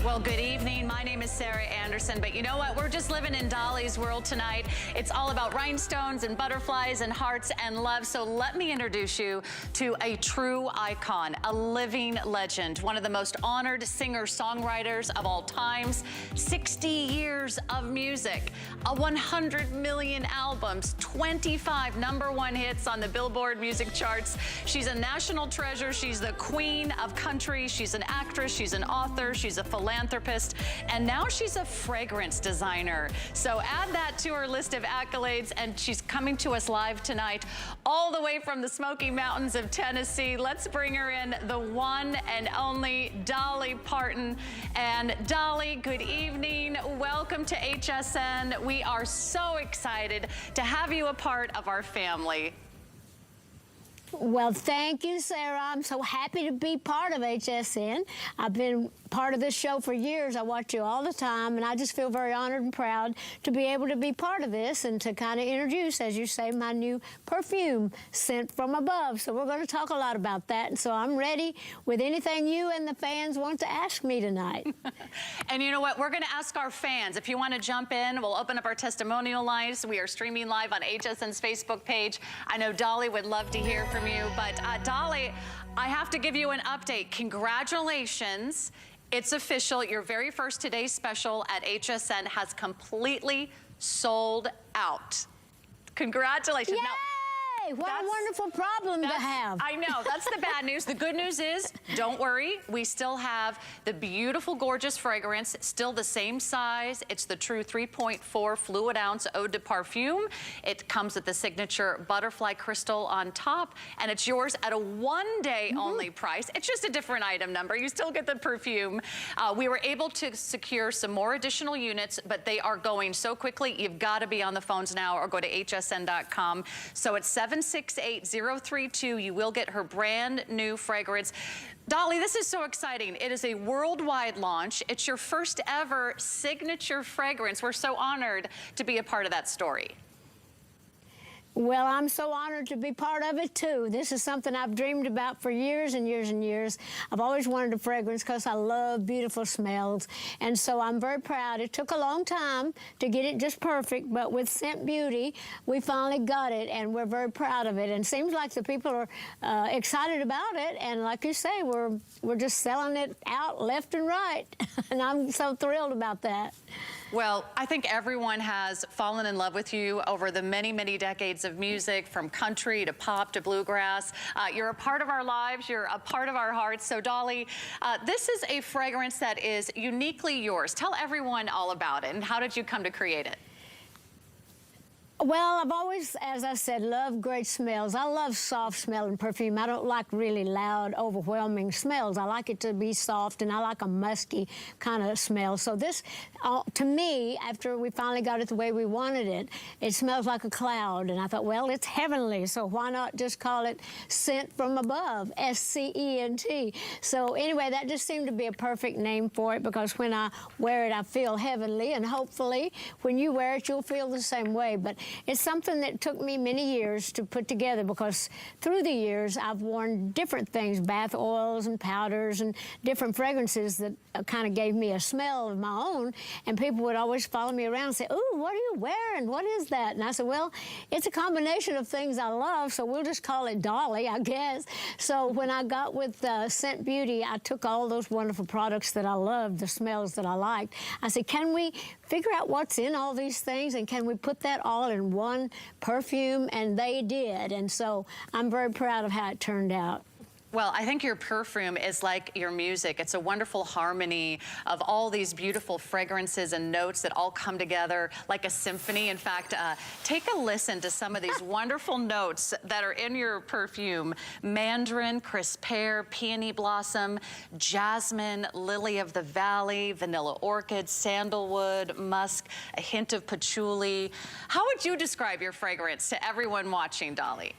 Well, good evening. My name is Sarah Anderson, but you know what? We're just living in Dolly's world tonight. It's all about rhinestones and butterflies and hearts and love. So let me introduce you to a true icon, a living legend, one of the most honored singer-songwriters of all times, 60 years of music, 100 million albums, 25 #1 hits on the Billboard music charts. She's a national treasure. She's the queen of country. She's an actress. She's an author. She's a philanthropist, and now she's a fragrance designer. So add that to her list of accolades, and she's coming to us live tonight, all the way from the Smoky Mountains of Tennessee. Let's bring her in, the one and only Dolly Parton. And Dolly, good evening. Welcome to HSN. We are so excited to have you a part of our family. Well, thank you, Sarah. I'm so happy to be part of HSN. I've been part of this show for years. I watch you all the time, and I just feel very honored and proud to be able to be part of this and to kind of introduce, as you say, my new perfume, Scent from Above. So we're going to talk a lot about that, and so I'm ready with anything you and the fans want to ask me tonight. And you know what? We're going to ask our fans. If you want to jump in, we'll open up our testimonial lines. We are streaming live on HSN's Facebook page. I know Dolly would love to hear from you, but Dolly, I have to give you an update. Congratulations. It's official. Your very first Today's Special at HSN has completely sold out. Congratulations. Yay! Now, what a wonderful problem to have. I know, that's the bad news. The good news is, don't worry, we still have the beautiful, gorgeous fragrance, still the same size. It's the true 3.4 fluid ounce eau de parfum. It comes with the signature butterfly crystal on top, and it's yours at a one-day only price. It's just a different item number. You still get the perfume. We were able to secure some more additional units, but they are going so quickly, you've got to be on the phones now or go to hsn.com. So it's 768-032. You will get her brand new fragrance. Dolly, this is so exciting. It is a worldwide launch. It's your first ever signature fragrance. We're so honored to be a part of that story. Well, I'm so honored to be part of it, too. This is something I've dreamed about for years and years and years. I've always wanted a fragrance because I love beautiful smells, and so I'm very proud. It took a long time to get it just perfect, but with Scent Beauty, we finally got it, and we're very proud of it. And it seems like the people are excited about it, and like you say, we're just selling it out left and right, and I'm so thrilled about that. Well, I think everyone has fallen in love with you over the many, many decades of music, from country to pop to bluegrass. You're a part of our lives. You're a part of our hearts. So, Dolly, this is a fragrance that is uniquely yours. Tell everyone all about it, and how did you come to create it? Well, I've always, as I said, loved great smells. I love soft smelling perfume. I don't like really loud, overwhelming smells. I like it to be soft, and I like a musky kind of smell. So this, to me, after we finally got it the way we wanted it, it smells like a cloud. And I thought, well, it's heavenly, so why not just call it Scent from Above, S-C-E-N-T. So anyway, that just seemed to be a perfect name for it, because when I wear it, I feel heavenly, and hopefully when you wear it, you'll feel the same way. But it's something that took me many years to put together, because through the years I've worn different things, bath oils and powders and different fragrances that kind of gave me a smell of my own, and people would always follow me around and say, "Ooh, what are you wearing? What is that?" And I said, well, it's a combination of things I love, so we'll just call it Dolly, I guess. So when I got with Scent Beauty, I took all those wonderful products that I loved, the smells that I liked. I said, can we figure out what's in all these things, and can we put that all in one perfume? And they did, and so I'm very proud of how it turned out. Well, I think your perfume is like your music. It's a wonderful harmony of all these beautiful fragrances and notes that all come together like a symphony. In fact, take a listen to some of these wonderful notes that are in your perfume. Mandarin, crisp pear, peony blossom, jasmine, lily of the valley, vanilla orchid, sandalwood, musk, a hint of patchouli. How would you describe your fragrance to everyone watching, Dolly?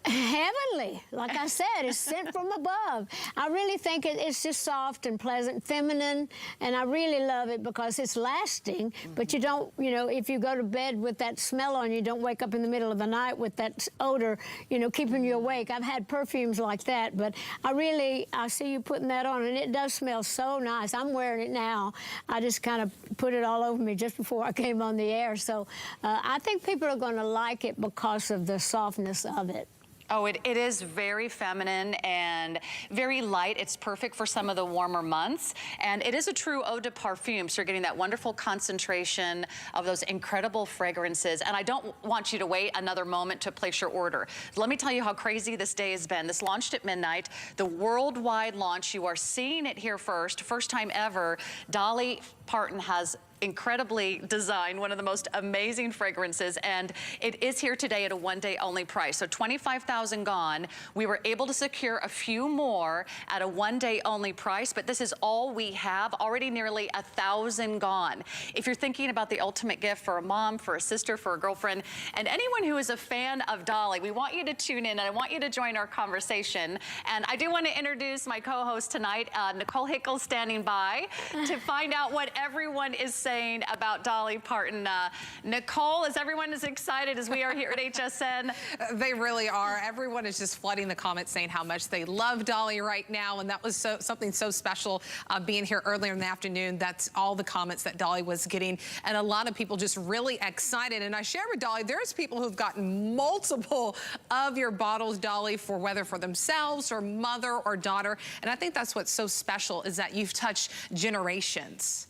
Heavenly, like I said, it's sent from above. I really think it's just soft and pleasant, feminine, and I really love it because it's lasting, but you don't, you know, if you go to bed with that smell on you, don't wake up in the middle of the night with that odor, you know, keeping you awake. I've had perfumes like that, but I see you putting that on, and it does smell so nice. I'm wearing it now. I just kind of put it all over me just before I came on the air, so I think people are going to like it because of the softness of it. Oh, it is very feminine and very light. It's perfect for some of the warmer months. And it is a true eau de parfum, so you're getting that wonderful concentration of those incredible fragrances. And I don't want you to wait another moment to place your order. Let me tell you how crazy this day has been. This launched at midnight, the worldwide launch. You are seeing it here first time ever. Dolly Parton has incredibly designed one of the most amazing fragrances, and it is here today at a one-day only price. So 25,000 gone. We were able to secure a few more at a one-day only price, but this is all we have. Already nearly 1,000 gone. If you're thinking about the ultimate gift for a mom, for a sister, for a girlfriend, and anyone who is a fan of Dolly, we want you to tune in and I want you to join our conversation. And I do want to introduce my co-host tonight, Nicole Hickle, standing by to find out what everyone is saying about Dolly Parton. Nicole, is everyone as excited as we are here at HSN? They really are. Everyone is just flooding the comments saying how much they love Dolly right now, and that was something so special being here earlier in the afternoon. That's all the comments that Dolly was getting, and a lot of people just really excited. And I share with Dolly, there's people who've gotten multiple of your bottles, Dolly, for whether for themselves or mother or daughter, and I think that's what's so special is that you've touched generations.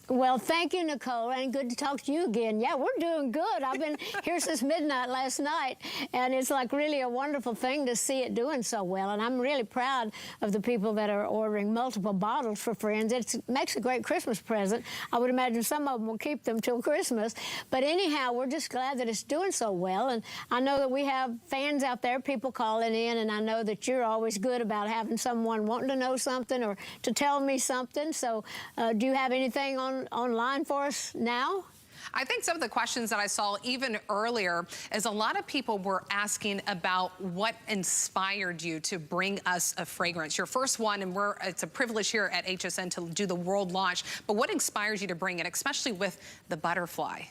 Well, thank you, Nicole, and good to talk to you again. Yeah, we're doing good. I've been here since midnight last night, and it's like really a wonderful thing to see it doing so well, and I'm really proud of the people that are ordering multiple bottles for friends. It makes a great Christmas present. I would imagine some of them will keep them till Christmas, but anyhow, we're just glad that it's doing so well, and I know that we have fans out there, people calling in, and I know that you're always good about having someone wanting to know something or to tell me something, so do you have anything online for us now? I think some of the questions that I saw even earlier is a lot of people were asking about what inspired you to bring us a fragrance. Your first one, and it's a privilege here at HSN to do the world launch, but what inspires you to bring it, especially with the butterfly?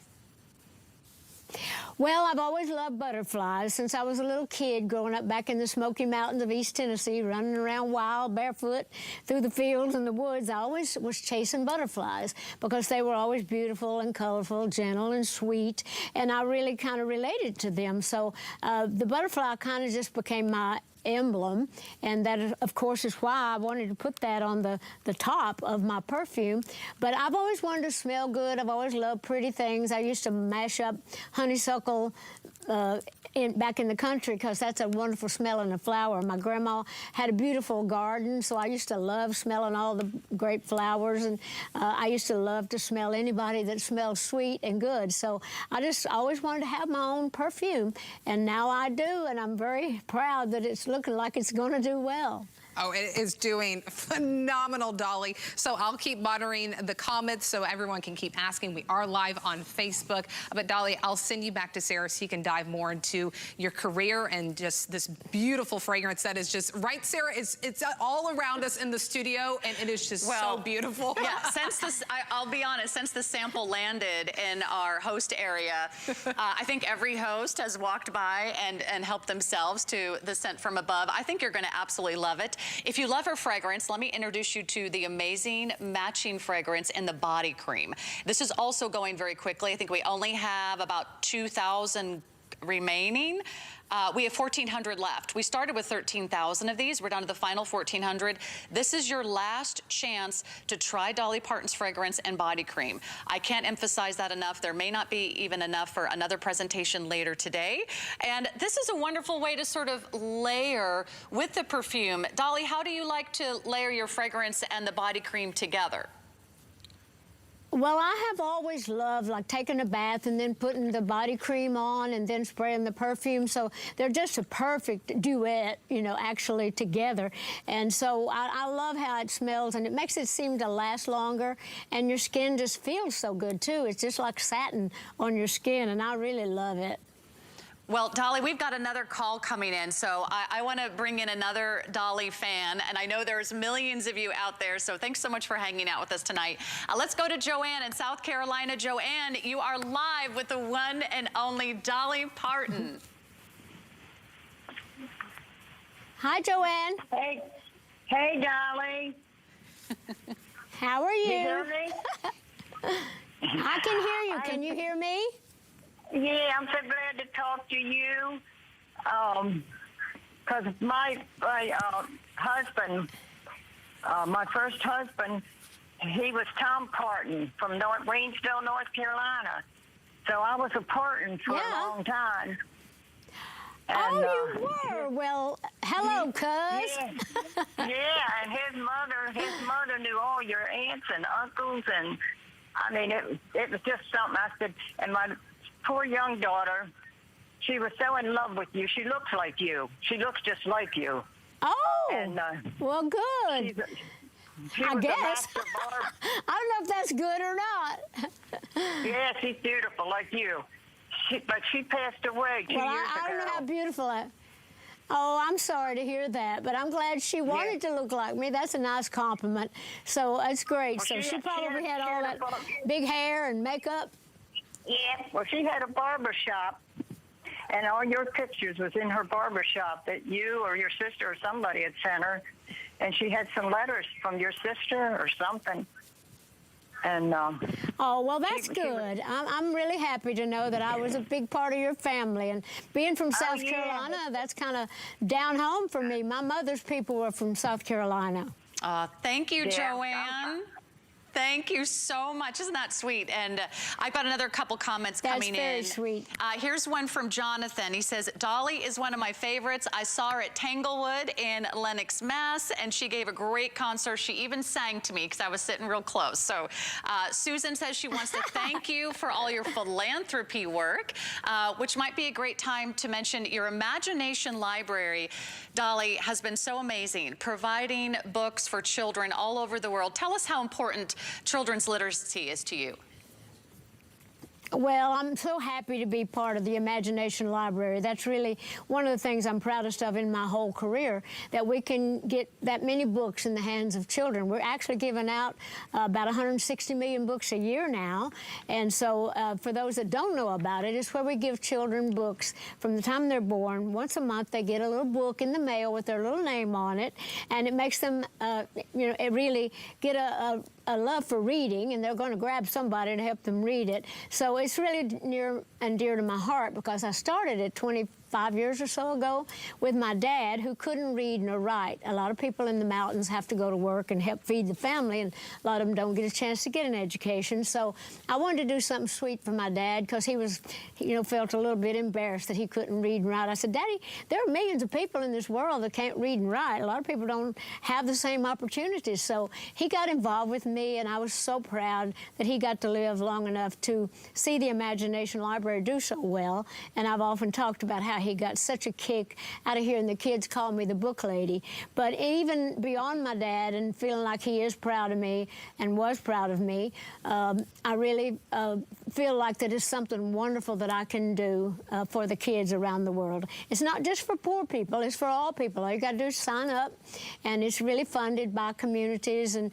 Well, I've always loved butterflies since I was a little kid growing up back in the Smoky Mountains of East Tennessee, running around wild, barefoot, through the fields and the woods. I always was chasing butterflies because they were always beautiful and colorful, gentle and sweet, and I really kind of related to them. So the butterfly kind of just became my emblem, and that of course is why I wanted to put that on the top of my perfume. But I've always wanted to smell good. I've always loved pretty things. I used to mash up honeysuckle back in the country because that's a wonderful smell in a flower. My grandma had a beautiful garden, so I used to love smelling all the great flowers, and I used to love to smell anybody that smelled sweet and good. So I just always wanted to have my own perfume, and now I do, and I'm very proud that it's looking like it's going to do well. Oh, it is doing phenomenal, Dolly. So I'll keep monitoring the comments so everyone can keep asking. We are live on Facebook. But Dolly, I'll send you back to Sarah so you can dive more into your career and just this beautiful fragrance that is just, right, Sarah? It's all around us in the studio, and it is just so beautiful. Yeah, since this, I'll be honest, since the sample landed in our host area, I think every host has walked by and helped themselves to the scent from above. I think you're going to absolutely love it. If you love her fragrance, let me introduce you to the amazing matching fragrance in the body cream. This is also going very quickly. I think we only have about 2,000 remaining. We have 1,400 left. We started with 13,000 of these. We're down to the final 1,400. This is your last chance to try Dolly Parton's fragrance and body cream. I can't emphasize that enough. There may not be even enough for another presentation later today. And this is a wonderful way to sort of layer with the perfume. Dolly, how do you like to layer your fragrance and the body cream together? Well, I have always loved like taking a bath and then putting the body cream on and then spraying the perfume. So they're just a perfect duet, you know, actually together. And so I love how it smells, and it makes it seem to last longer, and your skin just feels so good too. It's just like satin on your skin, and I really love it. Well, Dolly, we've got another call coming in, so I want to bring in another Dolly fan, and I know there's millions of you out there, so thanks so much for hanging out with us tonight. Let's go to Joanne in South Carolina. Joanne, you are live with the one and only Dolly Parton. Hi, Joanne. Hey, hey, Dolly. How are you? You hear me? I can hear you. Can you hear me? Yeah, I'm so glad to talk to you. Because my husband, my first husband, he was Tom Parton from Waynesville, North Carolina. So I was a Parton for a long time. And, oh, you were? Well, hello, cuz. Yeah, and his mother knew all your aunts and uncles, and I mean, it was just something. I said, and my poor young daughter, she was so in love with you. She looks like you. She looks just like you. Oh, and, well, good. I guess. I don't know if that's good or not. Yeah, she's beautiful like you. But she passed away 2 years ago. I don't know how beautiful Oh, I'm sorry to hear that, but I'm glad she wanted to look like me. That's a nice compliment. So that's great. Well, so she probably had she all that big hair and makeup. Yeah, well, she had a barber shop, and all your pictures was in her barber shop that you or your sister or somebody had sent her, and she had some letters from your sister or something. And oh, well, that's good. I'm really happy to know that I was a big part of your family. And being from South Carolina, that's kind of down home for me. My mother's people were from South Carolina. Thank you, Joanne. Thank you so much. Isn't that sweet? And I've got another couple comments coming in. That's very sweet. Here's one from Jonathan. He says, Dolly is one of my favorites. I saw her at Tanglewood in Lenox, Mass, and she gave a great concert. She even sang to me because I was sitting real close. So Susan says she wants to thank you for all your philanthropy work, which might be a great time to mention your Imagination Library. Dolly has been so amazing, providing books for children all over the world. Tell us how important children's literacy is to you. Well, I'm so happy to be part of the Imagination Library. That's really one of the things I'm proudest of in my whole career, that we can get that many books in the hands of children. We're actually giving out about 160 million books a year now. And so for those that don't know about it, it's where we give children books from the time they're born. Once a month, they get a little book in the mail with their little name on it. And it makes them, really get a love for reading, and they're going to grab somebody to help them read it. So it's really near and dear to my heart because I started it 25 years or so ago with my dad, who couldn't read nor write. A lot of people in the mountains have to go to work and help feed the family, and a lot of them don't get a chance to get an education. So I wanted to do something sweet for my dad because he was, felt a little bit embarrassed that he couldn't read and write. I said, Daddy, there are millions of people in this world that can't read and write. A lot of people don't have the same opportunities. So he got involved with me, and I was so proud that he got to live long enough to see the Imagination Library do so well. And I've often talked about how he got such a kick out of hearing the kids call me the book lady. But even beyond my dad and feeling like he is proud of me and was proud of me, I really feel like that is something wonderful that I can do for the kids around the world. It's not just for poor people, it's for all people. All you got to do is sign up, and it's really funded by communities and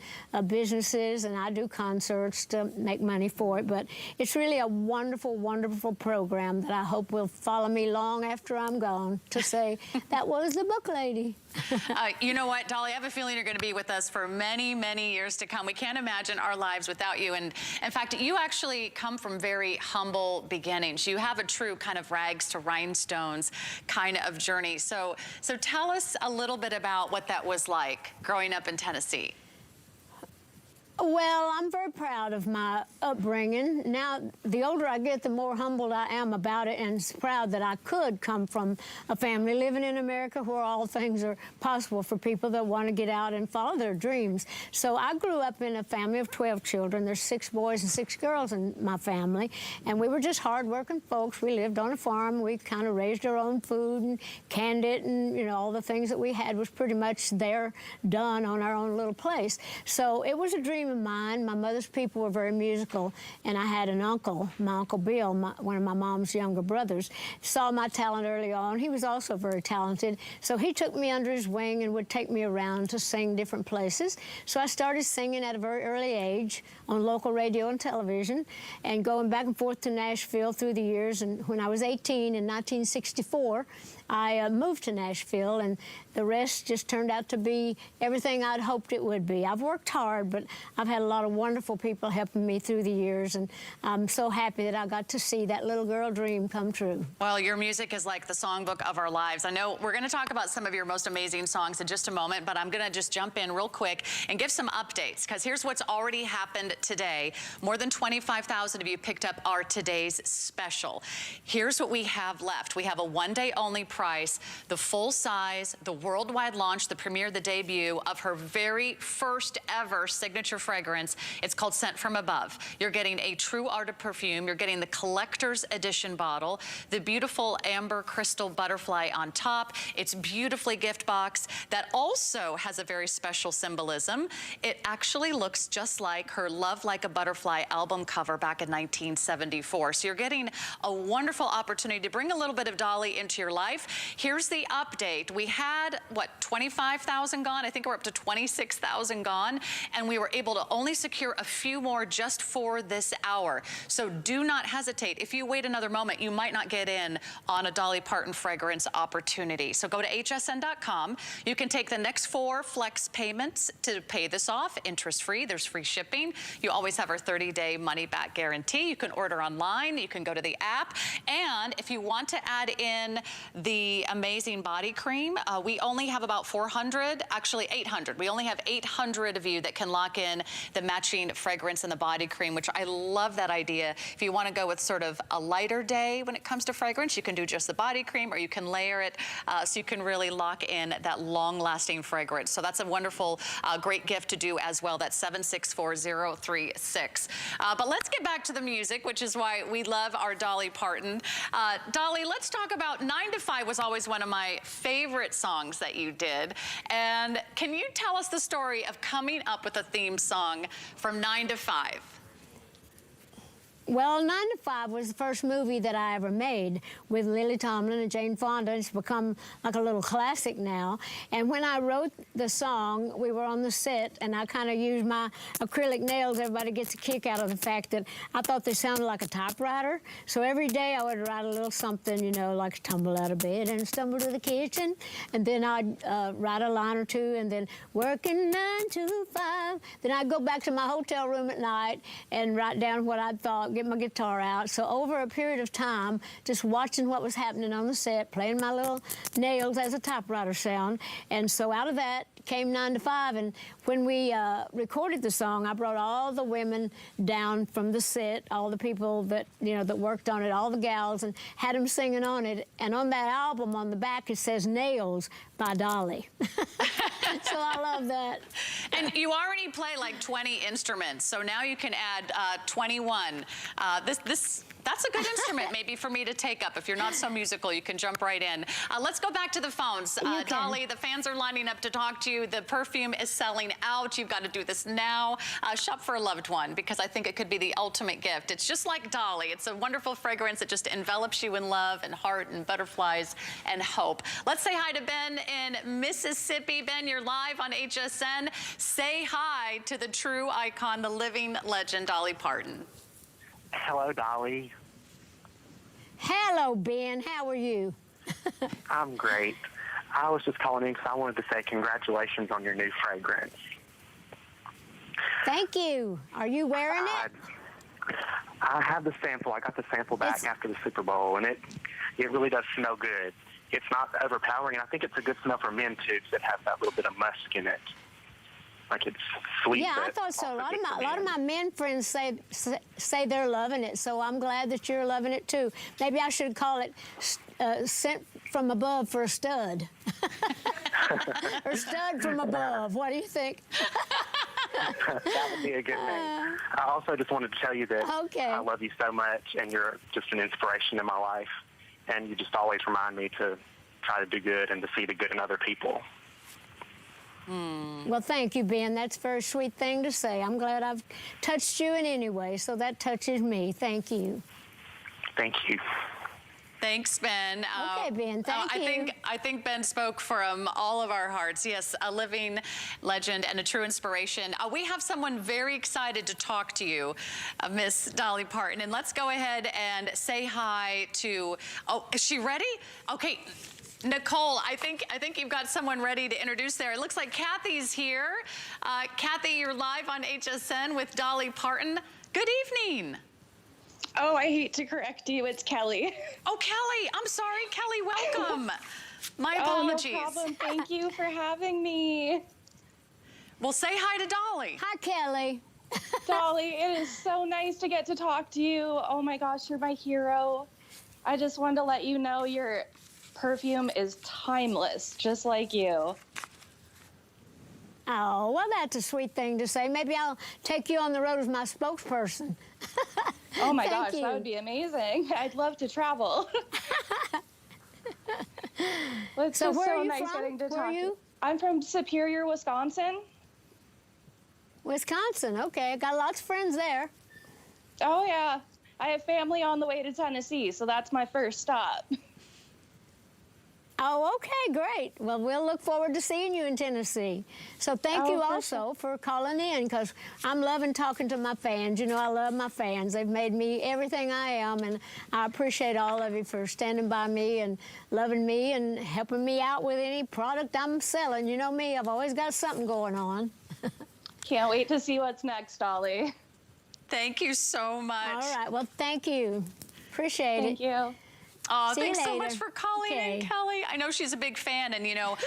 businesses, and I do concerts to make money for it. But it's really a wonderful, wonderful program that I hope will follow me long after I'm gone to say, that was the book lady. You know what, Dolly, I have a feeling you're going to be with us for many, many years to come. We can't imagine our lives without you. And in fact, you actually come from very humble beginnings. You have a true kind of rags to rhinestones kind of journey. So tell us a little bit about what that was like growing up in Tennessee. Well, I'm very proud of my upbringing. Now, the older I get, the more humbled I am about it, and proud that I could come from a family living in America where all things are possible for people that want to get out and follow their dreams. So I grew up in a family of 12 children. There's 6 boys and 6 girls in my family, and we were just hardworking folks. We lived on a farm. We kind of raised our own food and canned it, and all the things that we had was pretty much there, done on our own little place. So it was a dream dream of mine. My mother's people were very musical, and I had an uncle, my Uncle Bill, one of my mom's younger brothers, saw my talent early on. He was also very talented, so he took me under his wing and would take me around to sing different places. So I started singing at a very early age on local radio and television, and going back and forth to Nashville through the years. And when I was 18 in 1964, I moved to Nashville, and the rest just turned out to be everything I'd hoped it would be. I've worked hard, but I've had a lot of wonderful people helping me through the years, and I'm so happy that I got to see that little girl dream come true. Well, your music is like the songbook of our lives. I know we're going to talk about some of your most amazing songs in just a moment, but I'm going to just jump in real quick and give some updates, because here's what's already happened today. More than 25,000 of you picked up our today's special. Here's what we have left. We have a one-day only price, the full size, the worldwide launch, the premiere, the debut of her very first ever signature fragrance. It's called Scent From Above. You're getting a true art of perfume. You're getting the collector's edition bottle, the beautiful amber crystal butterfly on top. It's beautifully gift boxed. That also has a very special symbolism. It actually looks just like her Love Like a Butterfly album cover back in 1974. So you're getting a wonderful opportunity to bring a little bit of Dolly into your life. Here's the update. We had, what, 25,000 gone? I think we're up to 26,000 gone, and we were able to only secure a few more just for this hour. So do not hesitate. If you wait another moment, you might not get in on a Dolly Parton fragrance opportunity. So go to hsn.com. You can take the next 4 flex payments to pay this off, interest-free. There's free shipping. You always have our 30-day money-back guarantee. You can order online. You can go to the app. And if you want to add in the amazing body cream, we only have about 400, actually 800. We only have 800 of you that can lock in the matching fragrance and the body cream, which I love that idea. If you want to go with sort of a lighter day when it comes to fragrance, you can do just the body cream, or you can layer it so you can really lock in that long-lasting fragrance. So that's a wonderful, great gift to do as well. That's 764-036. But let's get back to the music, which is why we love our Dolly Parton. Dolly, let's talk about 9 to 5 was always one of my favorite songs that you did. And can you tell us the story of coming up with a theme song from 9 to 5? Well, 9 to 5 was the first movie that I ever made with Lily Tomlin and Jane Fonda. It's become like a little classic now. And when I wrote the song, we were on the set, and I kind of used my acrylic nails. Everybody gets a kick out of the fact that I thought they sounded like a typewriter. So every day I would write a little something, you know, like tumble out of bed and stumble to the kitchen. And then I'd write a line or two, and then working 9 to 5. Then I'd go back to my hotel room at night and write down what I thought, get my guitar out. So over a period of time, just watching what was happening on the set, playing my little nails as a typewriter sound. And so out of that came 9 to 5. And when we recorded the song, I brought all the women down from the set, all the people that, you know, that worked on it, all the gals, and had them singing on it. And on that album, on the back, it says Nails by Dolly. So I love that. And you already play like 20 instruments, so now you can add 21. That's a good instrument maybe for me to take up. If you're not so musical, you can jump right in. Let's go back to the phones. Dolly, the fans are lining up to talk to you. The perfume is selling out. You've got to do this now. Shop for a loved one, because I think it could be the ultimate gift. It's just like Dolly. It's a wonderful fragrance that just envelops you in love and heart and butterflies and hope. Let's say hi to Ben in Mississippi. Ben, you're live on HSN. Say hi to the true icon, the living legend, Dolly Parton. Hello, Dolly. Hello, Ben. How are you? I'm great. I was just calling in because I wanted to say congratulations on your new fragrance. Thank you. Are you wearing it? I have the sample. I got the sample back after the Super Bowl, and it really does smell good. It's not overpowering, and I think it's a good smell for men, too, because it has that little bit of musk in it. Like it's sweet. Yeah, I thought so. A lot of my men friends say they're loving it, so I'm glad that you're loving it too. Maybe I should call it Scent From Above for a stud, or Stud From Above. What do you think? That would be a good name. I also just wanted to tell you that I love you so much, and you're just an inspiration in my life, and you just always remind me to try to do good and to see the good in other people. Well, thank you, Ben. That's a very sweet thing to say. I'm glad I've touched you in any way, so that touches me. Thank you. Thank you. Thanks, Ben. Okay, Ben, thank you. I think Ben spoke from all of our hearts. Yes, a living legend and a true inspiration. We have someone very excited to talk to you, Miss Dolly Parton. And let's go ahead and say hi to, oh, is she ready? Okay. Nicole, I think you've got someone ready to introduce there. It looks like Kathy's here. Kathy, you're live on HSN with Dolly Parton. Good evening. Oh, I hate to correct you. It's Kelly. Oh, Kelly. I'm sorry. Kelly, welcome. My apologies. Oh, no problem. Thank you for having me. Well, say hi to Dolly. Hi, Kelly. Dolly, it is so nice to get to talk to you. Oh, my gosh, you're my hero. I just wanted to let you know your perfume is timeless, just like you. Oh, well, that's a sweet thing to say. Maybe I'll take you on the road as my spokesperson. Oh my Thank gosh, you. that would be amazing. I'd love to travel. Well, it's So just where so are you nice from? getting to Where are talk to you? I'm from Superior, Wisconsin. Wisconsin, okay. I got lots of friends there. Oh yeah, I have family on the way to Tennessee, so that's my first stop. Oh, okay, great. Well, we'll look forward to seeing you in Tennessee. So thank Oh, you for also for calling in, because I'm loving talking to my fans. You know, I love my fans. They've made me everything I am, and I appreciate all of you for standing by me and loving me and helping me out with any product I'm selling. You know me, I've always got something going on. Can't wait to see what's next, Dolly. Thank you so much. All right, well, thank you. Appreciate Thank it. you. Oh, See you thanks so later. much for calling in, Okay. Kelly. I know she's a big fan, and you know,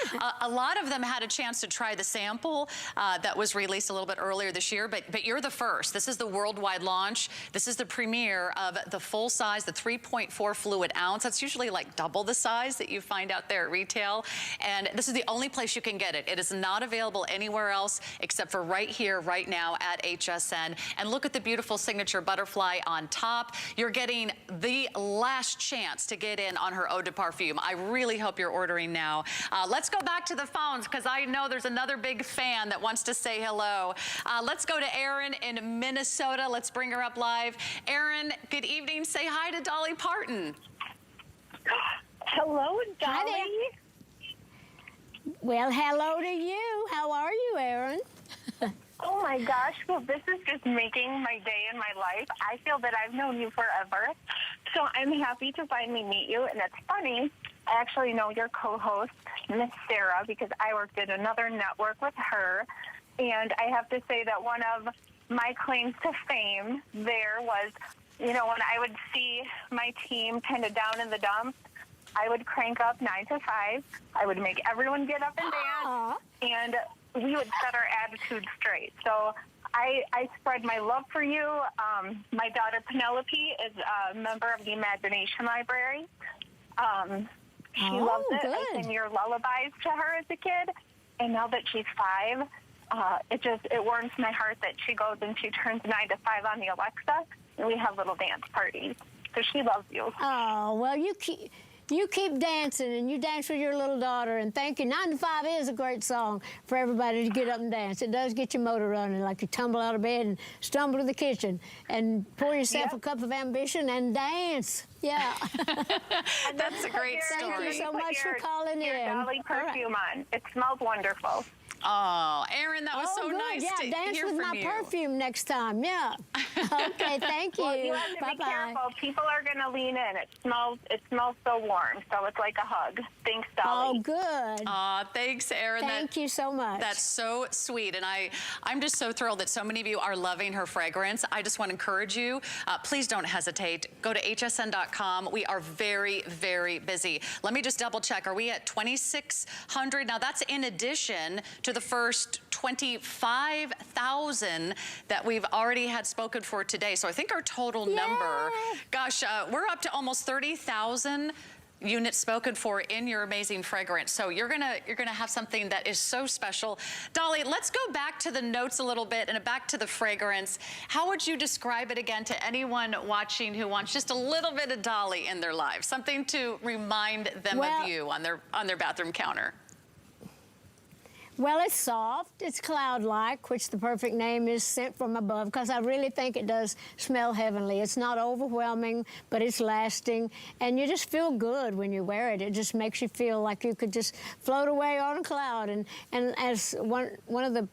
a lot of them had a chance to try the sample that was released a little bit earlier this year, but you're the first. This is the worldwide launch. This is the premiere of the full size, the 3.4 fluid ounce. That's usually like double the size that you find out there at retail, and this is the only place you can get it. It is not available anywhere else except for right here, right now at HSN. And look at the beautiful signature butterfly on top. You're getting the last chance to get in on her eau de parfum. I really hope you're ordering now. Let's go back to the phones, because I know there's another big fan that wants to say hello. Let's go to Erin in Minnesota. Let's bring her up live. Erin, good evening. Say hi to Dolly Parton. Hello, Dolly. Hi there. Well, hello to you. How are you, Erin? Oh my gosh, well, this is just making my day and my life. I feel that I've known you forever, so I'm happy to finally meet you. And it's funny, I actually know your co-host, Miss Sarah, because I worked at another network with her. And I have to say that one of my claims to fame there was, you know, when I would see my team kind of down in the dumps, I would crank up 9 to 5. I would make everyone get up and dance, and we would set our attitude straight. So I spread my love for you. My daughter Penelope is a member of the Imagination Library. She loves it. Good. I sang your lullabies to her as a kid, and now that she's 5, it warms my heart that she goes and she turns 9 to 5 on the Alexa, and we have little dance parties. So she loves you. Oh, well, you keep dancing, and you dance with your little daughter, and thank you. 9 to 5 is a great song for everybody to get up and dance. It does get your motor running, like you tumble out of bed and stumble to the kitchen and pour yourself a cup of ambition and dance. Yeah. That's a great story. Thank you so much for calling your in. Dolly All right. perfume on. It smells wonderful. Oh, Erin, that was so good. nice Yeah, to dance hear with from my you. perfume next time. Yeah. Okay, thank you. Well, you have to be Bye-bye. careful. People are going to lean in. It smells so warm, so it's like a hug. Thanks, Dolly. Oh, good. Thanks, Erin. Thank you so much. That's so sweet, and I'm just so thrilled that so many of you are loving her fragrance. I just want to encourage you, please don't hesitate. Go to hsn.com. We are very, very busy. Let me just double check. Are we at 2,600? Now, that's in addition to the first 25,000 that we've already had spoken for today. So I think our total number, gosh, we're up to almost 30,000 units spoken for in your amazing fragrance. So you're gonna have something that is so special. Dolly, let's go back to the notes a little bit and back to the fragrance. How would you describe it again to anyone watching who wants just a little bit of Dolly in their life, something to remind them of you on their bathroom counter? Well, it's soft, it's cloud-like, which the perfect name is Scent from Above, because I really think it does smell heavenly. It's not overwhelming, but it's lasting, and you just feel good when you wear it. It just makes you feel like you could just float away on a cloud. And as one of the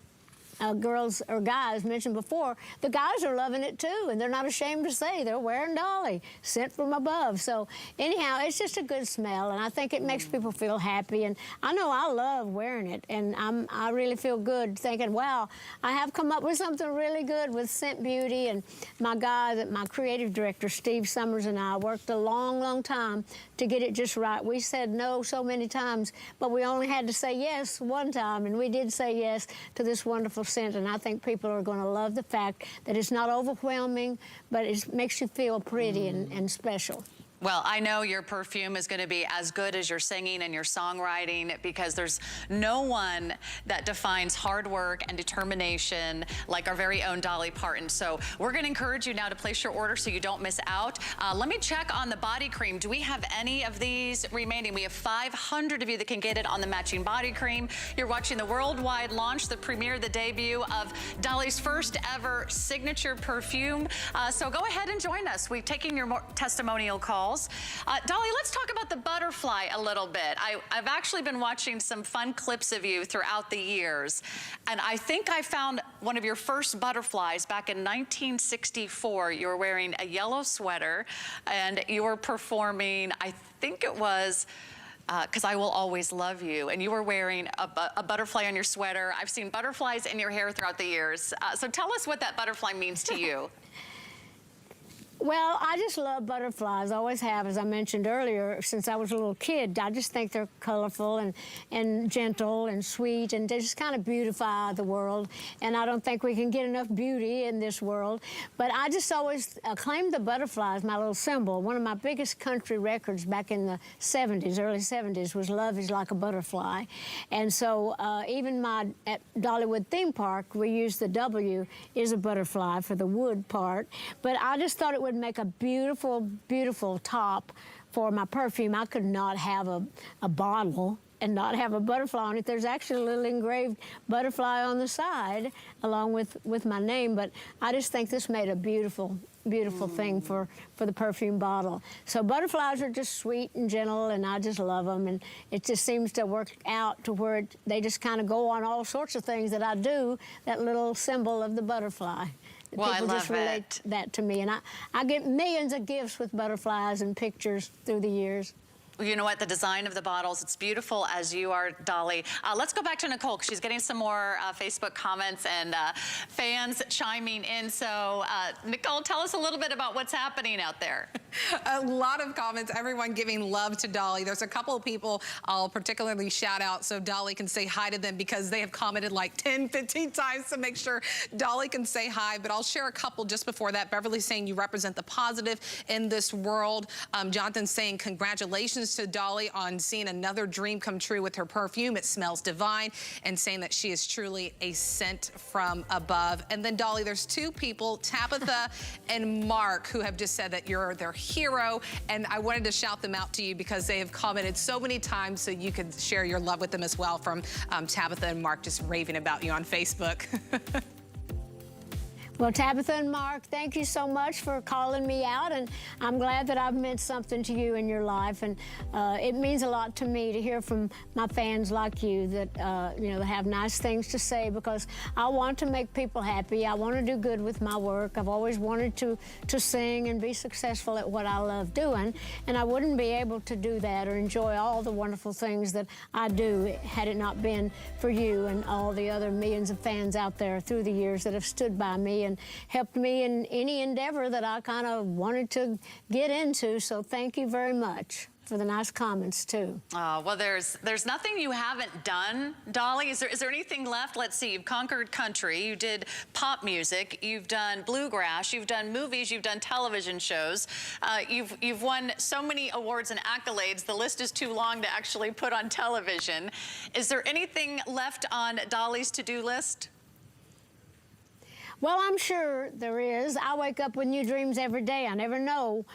girls or guys mentioned before, the guys are loving it too, and they're not ashamed to say they're wearing Dolly, Scent from Above. So anyhow, it's just a good smell, and I think it makes people feel happy. And I know I love wearing it, and I really feel good thinking, wow, I have come up with something really good with Scent Beauty. And my creative director, Steve Summers, and I worked a long, long time to get it just right. We said no so many times, but we only had to say yes one time, and we did say yes to this wonderful scent. And I think people are going to love the fact that it's not overwhelming, but it makes you feel pretty and special. Well, I know your perfume is going to be as good as your singing and your songwriting, because there's no one that defines hard work and determination like our very own Dolly Parton. So we're going to encourage you now to place your order so you don't miss out. Let me check on the body cream. Do we have any of these remaining? We have 500 of you that can get it on the matching body cream. You're watching the worldwide launch, the premiere, the debut of Dolly's first ever signature perfume. So go ahead and join us. We've taken your testimonial calls. Dolly, let's talk about the butterfly a little bit. I've actually been watching some fun clips of you throughout the years, and I think I found one of your first butterflies back in 1964. You were wearing a yellow sweater, and you were performing, I think it was "'Cause I Will Always Love You," and you were wearing a butterfly on your sweater. I've seen butterflies in your hair throughout the years. So tell us what that butterfly means to you. Well, I just love butterflies, always have, as I mentioned earlier, since I was a little kid. I just think they're colorful and gentle and sweet, and they just kind of beautify the world. And I don't think we can get enough beauty in this world. But I just always claimed the butterfly as my little symbol. One of my biggest country records back in the 70s, early 70s, was "Love is Like a Butterfly." And so even at Dollywood Theme Park, we use the W is a butterfly for the wood part. But I just thought it would make a beautiful, beautiful top for my perfume. I could not have a bottle and not have a butterfly on it. There's actually a little engraved butterfly on the side along with my name, but I just think this made a beautiful, beautiful thing for the perfume bottle. So butterflies are just sweet and gentle, and I just love them, and it just seems to work out to where they just kind of go on all sorts of things that I do, that little symbol of the butterfly. Well, People just relate that to me, and I get millions of gifts with butterflies and pictures through the years. You know what? The design of the bottles, it's beautiful as you are, Dolly. Let's go back to Nicole, because she's getting some more Facebook comments and fans chiming in. So, Nicole, tell us a little bit about what's happening out there. A lot of comments, everyone giving love to Dolly. There's a couple of people I'll particularly shout out so Dolly can say hi to them, because they have commented like 10, 15 times to make sure Dolly can say hi. But I'll share a couple just before that. Beverly saying you represent the positive in this world. Jonathan saying congratulations to Dolly on seeing another dream come true with her perfume. It smells divine, and saying that she is truly a scent from above. And then Dolly, there's two people, Tabitha and Mark, who have just said that you're their hero, and I wanted to shout them out to you because they have commented so many times, so you could share your love with them as well, from Tabitha and Mark just raving about you on Facebook. Well, Tabitha and Mark, thank you so much for calling me out, and I'm glad that I've meant something to you in your life, and it means a lot to me to hear from my fans like you that, you know, have nice things to say, because I want to make people happy. I want to do good with my work. I've always wanted to sing and be successful at what I love doing, and I wouldn't be able to do that or enjoy all the wonderful things that I do had it not been for you and all the other millions of fans out there through the years that have stood by me and helped me in any endeavor that I kind of wanted to get into. So thank you very much for the nice comments too. Well, there's nothing you haven't done, Dolly. Is there anything left? Let's see. You've conquered country. You did pop music. You've done bluegrass. You've done movies. You've done television shows. You've won so many awards and accolades. The list is too long to actually put on television. Is there anything left on Dolly's to-do list? Well, I'm sure there is. I wake up with new dreams every day. I never know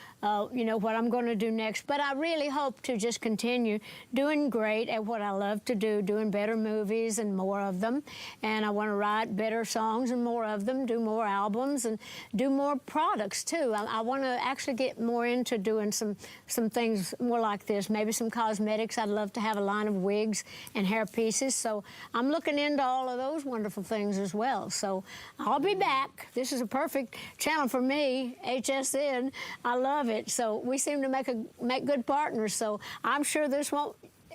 you know, what I'm going to do next. But I really hope to just continue doing great at what I love to do, doing better movies and more of them. And I want to write better songs and more of them, do more albums and do more products too. I want to actually get more into doing some things more like this, maybe some cosmetics. I'd love to have a line of wigs and hair pieces. So I'm looking into all of those wonderful things as well. So I'll be back. This is a perfect channel for me, HSN. I love it. So we seem to make good partners. So I'm sure this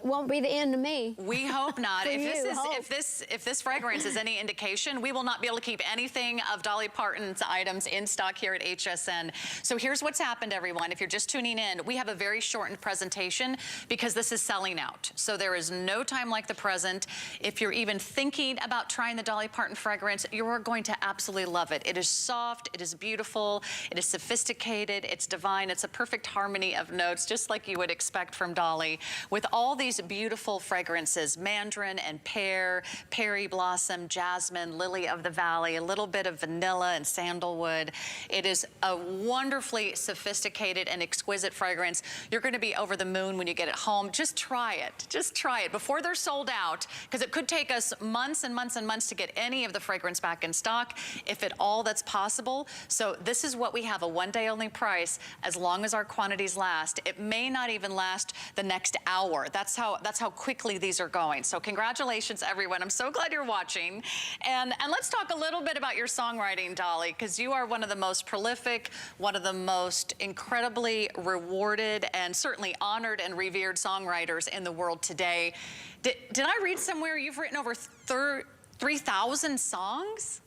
won't be the end of me. We hope not. If this fragrance is any indication, we will not be able to keep anything of Dolly Parton's items in stock here at HSN. So here's what's happened, everyone. If you're just tuning in, we have a very shortened presentation because this is selling out. So there is no time like the present. If you're even thinking about trying the Dolly Parton fragrance, you are going to absolutely love it. It is soft, it is beautiful, it is sophisticated, it's divine, it's a perfect harmony of notes, just like you would expect from Dolly, with all these beautiful fragrances, mandarin and pear, perry blossom, jasmine, lily of the valley, a little bit of vanilla and sandalwood. It is a wonderfully sophisticated and exquisite fragrance. You're going to be over the moon when you get it home. Just try it. Just try it before they're sold out, because it could take us months and months and months to get any of the fragrance back in stock, if at all that's possible. So this is what we have, a one-day only price, as long as our quantities last. It may not even last the next hour. That's how quickly these are going. So congratulations, everyone. I'm so glad you're watching. And let's talk a little bit about your songwriting, Dolly, because you are one of the most prolific, one of the most incredibly rewarded and certainly honored and revered songwriters in the world today. Did I read somewhere you've written over 3,000 songs?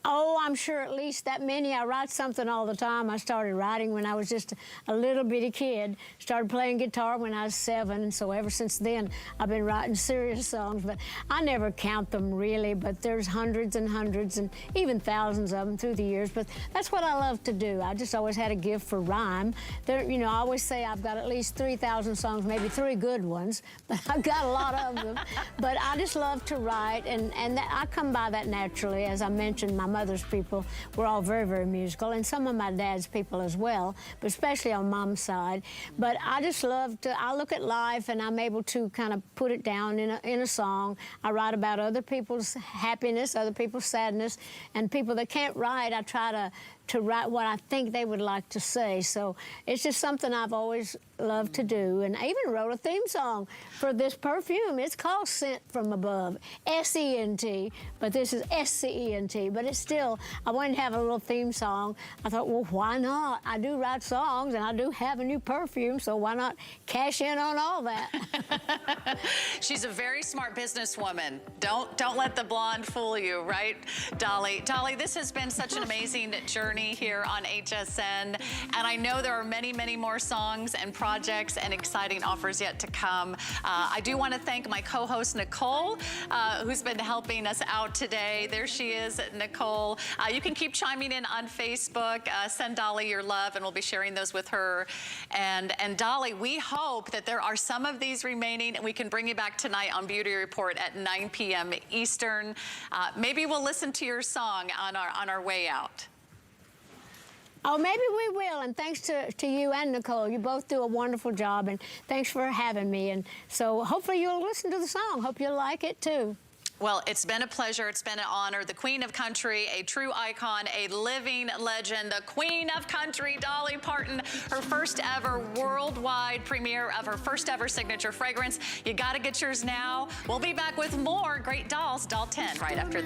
Oh, I'm sure at least that many. I write something all the time. I started writing when I was just a little bitty kid. Started playing guitar when I was 7, and so ever since then, I've been writing serious songs. But I never count them really, but there's hundreds and hundreds and even thousands of them through the years. But that's what I love to do. I just always had a gift for rhyme. You know, I always say I've got at least 3,000 songs, maybe 3 good ones, but I've got a lot of them. But I just love to write, and I come by that naturally. As I mentioned, my mother's people were all very, very musical, and some of my dad's people as well, but especially on mom's side. But I just love to, I look at life and I'm able to kind of put it down in a song. I write about other people's happiness, other people's sadness, and people that can't write, I try to write what I think they would like to say. So it's just something I've always loved to do. And I even wrote a theme song for this perfume. It's called Scent From Above, S-E-N-T, but this is S-C-E-N-T. But it's still, I wanted to have a little theme song. I thought, well, why not? I do write songs and I do have a new perfume, so why not cash in on all that? She's a very smart businesswoman. Don't let the blonde fool you, right, Dolly? Dolly, this has been such an amazing journey here on HSN, and I know there are many, many more songs and projects and exciting offers yet to come. I do want to thank my co-host Nicole, who's been helping us out today. There she is, Nicole. You can keep chiming in on Facebook. Send Dolly your love, and we'll be sharing those with her. And Dolly, we hope that there are some of these remaining, and we can bring you back tonight on Beauty Report at 9 p.m. Eastern. Maybe we'll listen to your song on our way out. Oh, maybe we will, and thanks to you and Nicole. You both do a wonderful job, and thanks for having me. And so hopefully you'll listen to the song. Hope you'll like it, too. Well, it's been a pleasure. It's been an honor. The Queen of Country, a true icon, a living legend, the Queen of Country, Dolly Parton, her first ever worldwide premiere of her first ever signature fragrance. You got to get yours now. We'll be back with more great dolls, Doll 10, right after this.